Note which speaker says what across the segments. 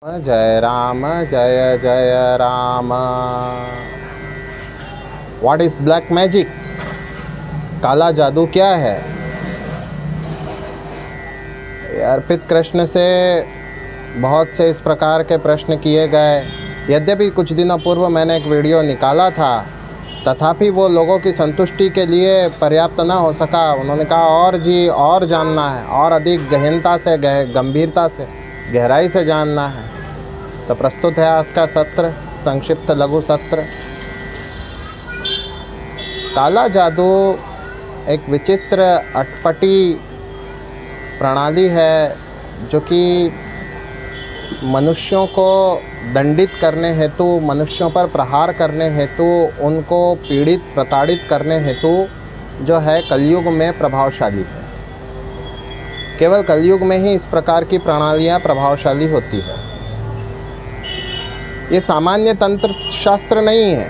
Speaker 1: जय राम जय जय Ram. What is black magic? काला जादू क्या है? अर्पित कृष्ण से बहुत से इस प्रकार के प्रश्न किए गए। यद्यपि कुछ दिनों पूर्व मैंने एक वीडियो निकाला था, तथापि वो लोगों की संतुष्टि के लिए पर्याप्त न हो सका। उन्होंने कहा और जानना है, और अधिक गहनता से, गंभीरता से, गहराई से जानना है। तो प्रस्तुत है आज का सत्र, संक्षिप्त लघु सत्र। काला जादू एक विचित्र अटपटी प्रणाली है जो कि मनुष्यों को दंडित करने हेतु, मनुष्यों पर प्रहार करने हेतु, उनको पीड़ित प्रताड़ित करने हेतु जो है कलयुग में प्रभावशाली है। केवल कलयुग में ही इस प्रकार की प्रणालियाँ प्रभावशाली होती है। ये सामान्य तंत्र शास्त्र नहीं है,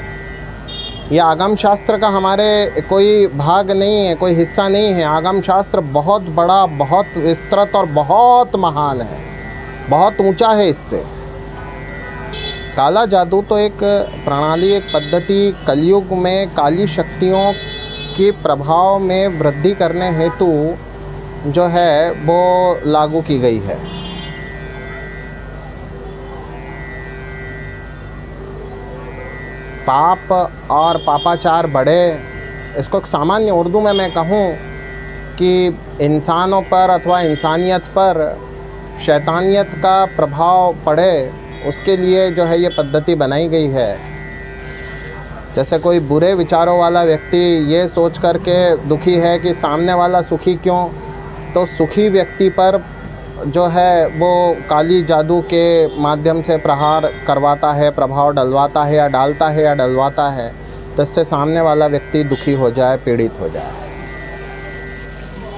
Speaker 1: यह आगम शास्त्र का हमारे कोई भाग नहीं है, कोई हिस्सा नहीं है। आगम शास्त्र बहुत बड़ा, बहुत विस्तृत और बहुत महान है, बहुत ऊंचा है। इससे काला जादू तो एक प्रणाली, एक पद्धति कलयुग में काली शक्तियों के प्रभाव में वृद्धि करने हेतु जो है वो लागू की गई है। पाप और पापाचार बढ़े, इसको सामान्य उर्दू में मैं कहूँ कि इंसानों पर अथवा इंसानियत पर शैतानियत का प्रभाव पड़े, उसके लिए जो है ये पद्धति बनाई गई है। जैसे कोई बुरे विचारों वाला व्यक्ति ये सोच कर के दुखी है कि सामने वाला सुखी क्यों, तो सुखी व्यक्ति पर जो है वो काली जादू के माध्यम से प्रहार करवाता है, प्रभाव डलवाता है, या डालता है या डलवाता है, तो इससे सामने वाला व्यक्ति दुखी हो जाए, पीड़ित हो जाए।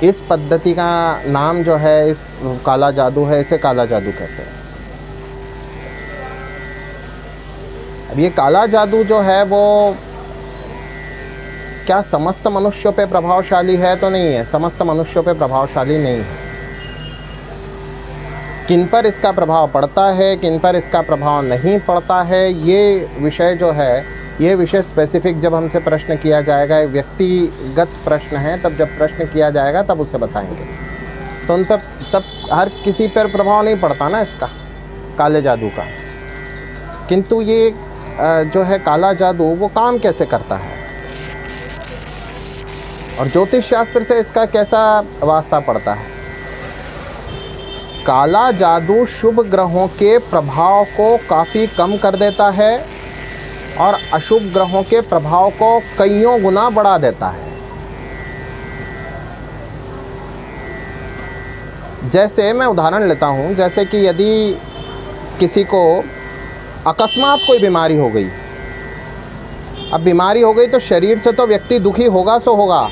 Speaker 1: इस पद्धति का नाम जो है इस काला जादू है, इसे काला जादू कहते हैं। अब ये काला जादू जो है वो क्या समस्त मनुष्यों पे प्रभावशाली है? तो नहीं है, समस्त मनुष्यों पे प्रभावशाली नहीं है। किन पर इसका प्रभाव पड़ता है, किन पर इसका प्रभाव नहीं पड़ता है, ये विषय जो है, ये विषय स्पेसिफिक जब हमसे प्रश्न किया जाएगा, व्यक्तिगत प्रश्न है, तब जब प्रश्न किया जाएगा तब उसे बताएंगे। तो उन पर सब, हर किसी पर प्रभाव नहीं पड़ता ना इसका, काले जादू का। किंतु ये जो है काला जादू वो काम कैसे करता है और ज्योतिष शास्त्र से इसका कैसा वास्ता पड़ता है। काला जादू शुभ ग्रहों के प्रभाव को काफ़ी कम कर देता है और अशुभ ग्रहों के प्रभाव को कईयों गुना बढ़ा देता है। जैसे मैं उदाहरण लेता हूँ, जैसे कि यदि किसी को अकस्मात कोई बीमारी हो गई, अब बीमारी हो गई तो शरीर से तो व्यक्ति दुखी होगा सो होगा।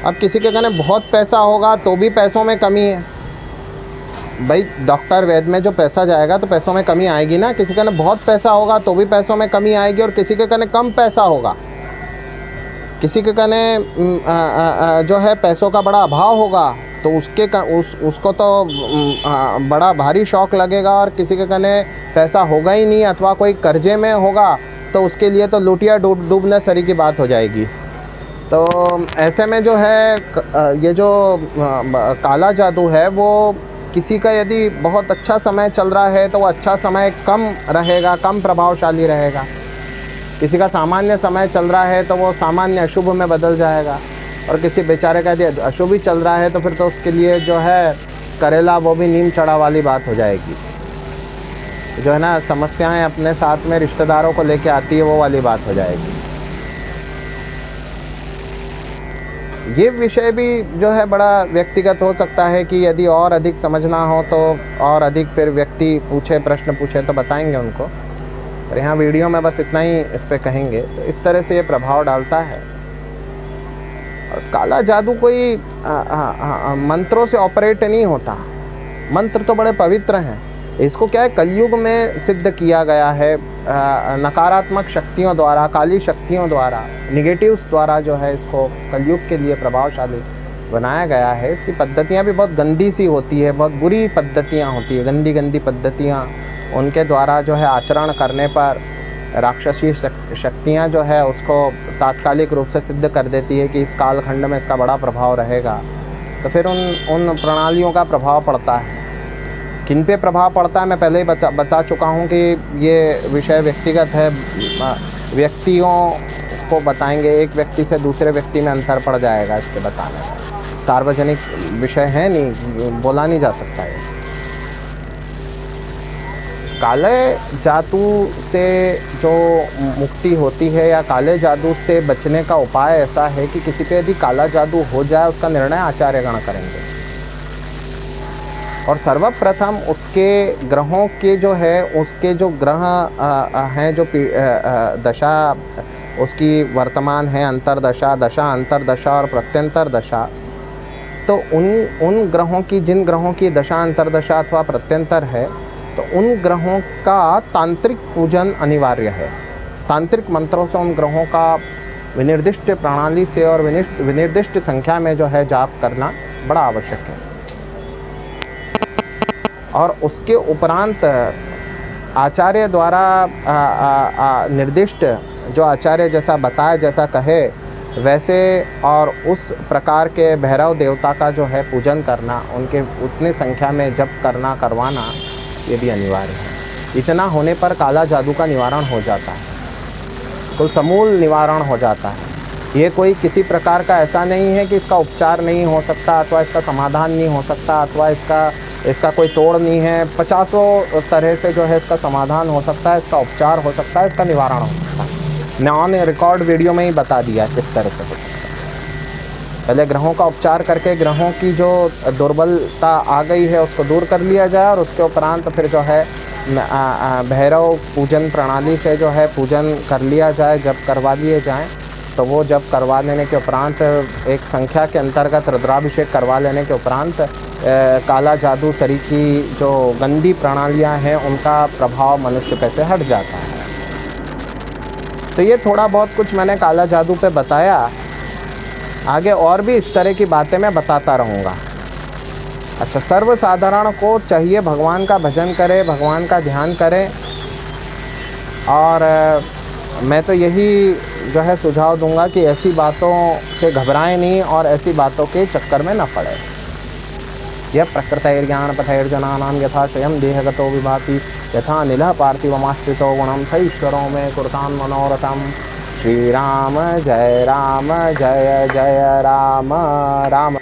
Speaker 1: अब किसी के कहने बहुत पैसा होगा तो भी पैसों में कमी है। भाई डॉक्टर वैद्य में जो पैसा जाएगा तो पैसों में कमी आएगी ना। किसी के कहने बहुत पैसा होगा तो भी पैसों में कमी आएगी, और किसी के कहने कम पैसा होगा, किसी के कहने जो है पैसों का बड़ा अभाव होगा तो उसको तो बड़ा भारी शौक लगेगा, और किसी के कहने पैसा होगा ही नहीं अथवा कोई कर्जे में होगा तो उसके लिए तो लुटिया डूबने सरी की बात हो जाएगी। तो ऐसे में जो है ये जो काला जादू है वो किसी का यदि बहुत अच्छा समय चल रहा है तो वो अच्छा समय कम रहेगा, कम प्रभावशाली रहेगा। किसी का सामान्य समय चल रहा है तो वो सामान्य अशुभ में बदल जाएगा, और किसी बेचारे का यदि अशुभ ही चल रहा है तो फिर तो उसके लिए जो है करेला वो भी नीम चढ़ा वाली बात हो जाएगी। जो है ना, समस्याएं अपने साथ में रिश्तेदारों को लेके आती है, वो वाली बात हो जाएगी। ये विषय भी जो है बड़ा व्यक्तिगत हो सकता है कि यदि और अधिक समझना हो तो और अधिक फिर व्यक्ति पूछे, प्रश्न पूछे तो बताएंगे उनको। पर यहाँ वीडियो में बस इतना ही इस पे कहेंगे। तो इस तरह से ये प्रभाव डालता है। और काला जादू कोई मंत्रों से ऑपरेट नहीं होता। मंत्र तो बड़े पवित्र हैं। इसको क्या है, कलयुग में सिद्ध किया गया है, नकारात्मक शक्तियों द्वारा, काली शक्तियों द्वारा, निगेटिव्स द्वारा जो है इसको कलयुग के लिए प्रभावशाली बनाया गया है, इसकी पद्धतियाँ भी बहुत गंदी सी होती है, बहुत बुरी पद्धतियाँ होती है, गंदी गंदी पद्धतियाँ। उनके द्वारा जो है आचरण करने पर राक्षसी शक्तियाँ जो है उसको तात्कालिक रूप से सिद्ध कर देती है कि इस कालखंड में इसका बड़ा प्रभाव रहेगा। तो फिर उन प्रणालियों का प्रभाव पड़ता है। किन पे प्रभाव पड़ता है मैं पहले ही बता चुका हूँ कि ये विषय व्यक्तिगत है, व्यक्तियों को बताएंगे, एक व्यक्ति से दूसरे व्यक्ति में अंतर पड़ जाएगा इसके बताने में। सार्वजनिक विषय है नहीं, बोला नहीं जा सकता है। काले जादू से जो मुक्ति होती है या काले जादू से बचने का उपाय ऐसा है कि किसी पे यदि काला जादू हो जाए उसका निर्णय आचार्यगण करेंगे, और सर्वप्रथम उसके ग्रहों के जो है उसके जो ग्रह हैं जो दशा उसकी वर्तमान है, अंतरदशा, दशा अंतरदशा और प्रत्यंतर दशा। तो उन ग्रहों की, जिन ग्रहों की दशा अंतरदशा अथवा प्रत्यंतर है, तो उन ग्रहों का तांत्रिक पूजन अनिवार्य है। तांत्रिक मंत्रों से उन ग्रहों का विनिर्दिष्ट प्रणाली से और विनिर्दिष्ट संख्या में जो है जाप करना बड़ा आवश्यक है। और उसके उपरांत आचार्य द्वारा निर्दिष्ट, जो आचार्य जैसा बताए, जैसा कहे वैसे, और उस प्रकार के भैरव देवता का जो है पूजन करना, उनके उतनी संख्या में जप करना, करवाना, ये भी अनिवार्य है। इतना होने पर काला जादू का निवारण हो जाता है, कुल समूल निवारण हो जाता है। ये कोई किसी प्रकार का ऐसा नहीं है कि इसका उपचार नहीं हो सकता, अथवा इसका समाधान नहीं हो सकता, अथवा इसका कोई तोड़ नहीं है। 50 तरह से जो है इसका समाधान हो सकता है, इसका उपचार हो सकता है, इसका निवारण हो सकता है। मैं ऑन रिकॉर्ड वीडियो में ही बता दिया किस तरह से हो सकता है। पहले ग्रहों का उपचार करके ग्रहों की जो दुर्बलता आ गई है उसको दूर कर लिया जाए, और उसके उपरांत फिर जो है भैरव पूजन प्रणाली से जो है पूजन कर लिया जाए, जप करवा लिए जाएं। तो वो जप करवा लेने के उपरांत एक संख्या के अंतर्गत रुद्राभिषेक करवा लेने के उपरांत काला जादू सरी की जो गंदी प्रणालियां हैं उनका प्रभाव मनुष्य पे से हट जाता है। तो ये थोड़ा बहुत कुछ मैंने काला जादू पे बताया। आगे और भी इस तरह की बातें मैं बताता रहूँगा। अच्छा, सर्वसाधारण को चाहिए भगवान का भजन करे, भगवान का ध्यान करे, और मैं तो यही जो है सुझाव दूंगा कि ऐसी बातों से घबराएं नहीं और ऐसी बातों के चक्कर में न पड़े। यह प्रकृतैर्ज्ञानपथैर्जनानां यथा स्वयं देहगतो विभाति यथा नीलः पार्थिवमाश्रितो गुणं स ईश्वरो मे कुरुतां मनोरथम्। श्री राम जय राम, जय जय राम राम।